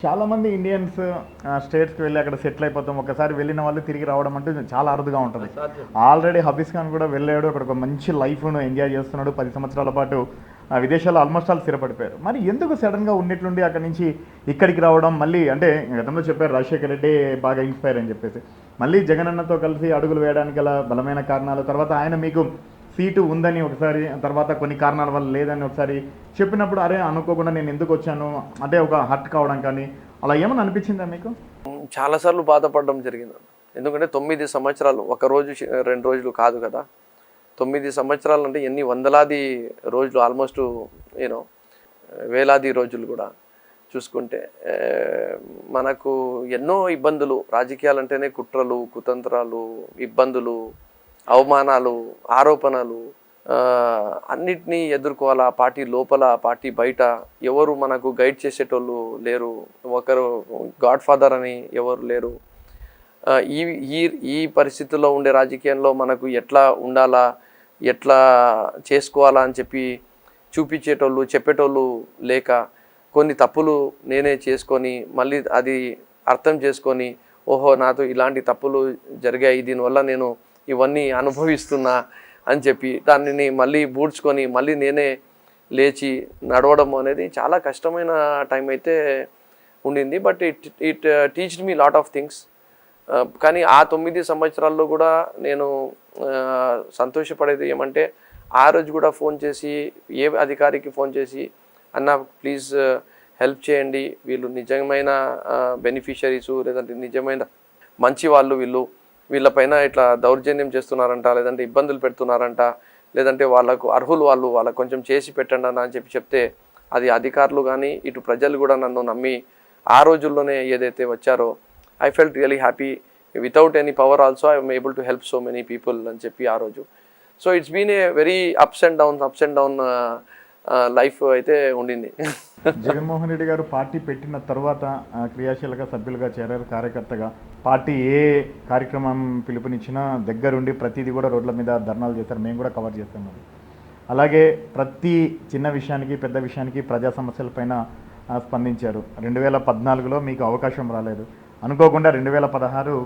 చాలామంది ఇండియన్స్ స్టేట్స్కి వెళ్ళి అక్కడ సెటిల్ అయిపోతాం. ఒకసారి వెళ్ళిన వాళ్ళు తిరిగి రావడం అంటే చాలా అరుదుగా ఉంటుంది. ఆల్రెడీ హఫీజ్ ఖాన్ కూడా వెళ్ళాడు, అక్కడ ఒక మంచి లైఫ్ను ఎంజాయ్ చేస్తున్నాడు. 10 సంవత్సరాల పాటు విదేశాల్లో ఆల్మోస్ట్ ఆల్ స్థిరపడిపోయారు. మరి ఎందుకు సడన్గా ఉన్నట్లుండి అక్కడి నుంచి ఇక్కడికి రావడం? మళ్ళీ అంటే గతంలో చెప్పారు రాజశేఖర్ రెడ్డి బాగా ఇన్స్పైర్ అని చెప్పేసి, మళ్ళీ జగనన్నతో కలిసి అడుగులు వేయడానికి గల బలమైన కారణాలు, తర్వాత ఆయన మీకు సీటు ఉందని ఒకసారి, తర్వాత కొన్ని కారణాల వల్ల లేదని ఒకసారి చెప్పినప్పుడు, అరే అనుకోకుండా నేను ఎందుకు వచ్చాను అంటే ఒక హర్ట్ కావడం కానీ అలా ఏమన్నా అనిపించిందా మీకు? చాలాసార్లు బాధపడడం జరిగింది. ఎందుకంటే 9 సంవత్సరాలు, ఒక రోజు 2 రోజులు కాదు కదా. 9 సంవత్సరాలు అంటే ఎన్ని వందలాది రోజులు, ఆల్మోస్ట్ వేలాది రోజులు కూడా చూసుకుంటే మనకు ఎన్నో ఇబ్బందులు. రాజకీయాలు అంటేనే కుట్రలు, కుతంత్రాలు, ఇబ్బందులు, అవమానాలు, ఆరోపణలు, అన్నిటినీ ఎదుర్కోవాలా. పార్టీ లోపల, పార్టీ బయట ఎవరు మనకు గైడ్ చేసేటోళ్ళు లేరు. ఒకరు గాడ్ ఫాదర్ అని ఎవరు లేరు. ఈ ఈ ఈ పరిస్థితుల్లో ఉండే రాజకీయంలో మనకు ఎట్లా ఉండాలా, ఎట్లా చేసుకోవాలా అని చెప్పి చూపించేటోళ్ళు, చెప్పేటోళ్ళు లేక, కొన్ని తప్పులు నేనే చేసుకొని మళ్ళీ అది అర్థం చేసుకొని, ఓహో నాతో ఇలాంటి తప్పులు జరిగాయి, దీనివల్ల నేను ఇవన్నీ అనుభవిస్తున్నా అని చెప్పి దానిని మళ్ళీ బూడ్చుకొని మళ్ళీ నేనే లేచి నడవడం అనేది చాలా కష్టమైన టైం అయితే ఉండింది. But it teached me lot of things. కానీ ఆ 9 సంవత్సరాల్లో కూడా నేను సంతోషపడేది ఏమంటే, ఆ రోజు కూడా ఫోన్ చేసి, ఏ అధికారికి ఫోన్ చేసి, అన్న ప్లీజ్ హెల్ప్ చేయండి, వీళ్ళు నిజమైన బెనిఫిషరీసు, లేదంటే నిజమైన మంచి వాళ్ళు, వీళ్ళపైన ఇట్లా దౌర్జన్యం చేస్తున్నారంట, లేదంటే ఇబ్బందులు పెడుతున్నారంట, లేదంటే వాళ్ళకు అర్హులు వాళ్ళకు కొంచెం చేసి పెట్టండి అన్న అని చెప్తే, అది అధికారులు కానీ ఇటు ప్రజలు కూడా నన్ను నమ్మి ఆ రోజుల్లోనే ఏదైతే వచ్చారో, I felt really happy. Without any power also I'm able to help so many people అని చెప్పి ఆ రోజు. So it's been a very ups and down life అయితే ఉండింది. జగన్మోహన్ రెడ్డి గారు పార్టీ పెట్టిన తర్వాత క్రియాశీలక సభ్యులుగా చేరారు, కార్యకర్తగా. పార్టీ ఏ కార్యక్రమం పిలుపునిచ్చినా దగ్గరుండి ప్రతిదీ కూడా రోడ్ల మీద ధర్నాలు చేశారు, మేము కూడా కవర్ చేస్తాం. మరి అలాగే ప్రతి చిన్న విషయానికి, పెద్ద విషయానికి, ప్రజా సమస్యలపైన స్పందించారు. 2014లో మీకు అవకాశం రాలేదు, అనుకోకుండా 2016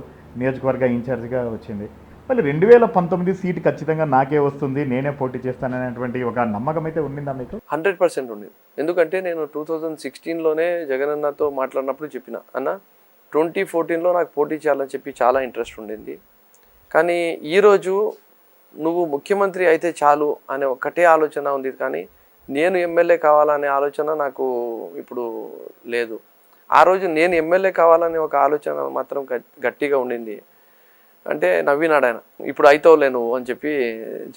నియోజకవర్గ ఇన్ఛార్జిగా వచ్చింది. మళ్ళీ 2019 సీటు ఖచ్చితంగా నాకే వస్తుంది, నేనే పోటీ చేస్తాననేటువంటి ఒక నమ్మకం అయితే ఉండిందా మీకు? 100% ఉండింది. ఎందుకంటే నేను 2016లోనే జగనన్నతో మాట్లాడినప్పుడు చెప్పిన, అన్న 2014లో నాకు పోటీ చేయాలని చెప్పి చాలా ఇంట్రెస్ట్ ఉండింది. కానీ ఈరోజు నువ్వు ముఖ్యమంత్రి అయితే చాలు అనే ఒక్కటే ఆలోచన ఉంది, కానీ నేను ఎమ్మెల్యే కావాలనే ఆలోచన నాకు ఇప్పుడు లేదు. ఆ రోజు నేను ఎమ్మెల్యే కావాలనే ఒక ఆలోచన మాత్రం గట్టిగా ఉండింది. అంటే నవ్వినాడు ఆయన, ఇప్పుడు అయితేలే నువ్వు అని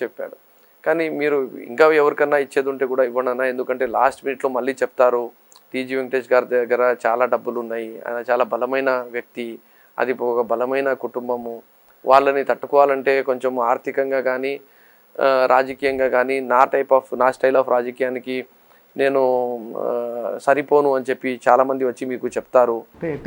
చెప్పాడు. కానీ మీరు ఇంకా ఎవరికన్నా ఇచ్చేది ఉంటే కూడా ఇవ్వండి అన్న, ఎందుకంటే లాస్ట్ మినిట్లో మళ్ళీ చెప్తారు టీజీ వెంకటేష్ గారి దగ్గర చాలా డబ్బులు ఉన్నాయి, ఆయన చాలా బలమైన వ్యక్తి, అది ఒక బలమైన కుటుంబము, వాళ్ళని తట్టుకోవాలంటే కొంచెం ఆర్థికంగా కానీ రాజకీయంగా కానీ నా స్టైల్ ఆఫ్ రాజకీయానికి నేను సరిపోను అని చెప్పి చాలామంది వచ్చి మీకు చెప్తారు.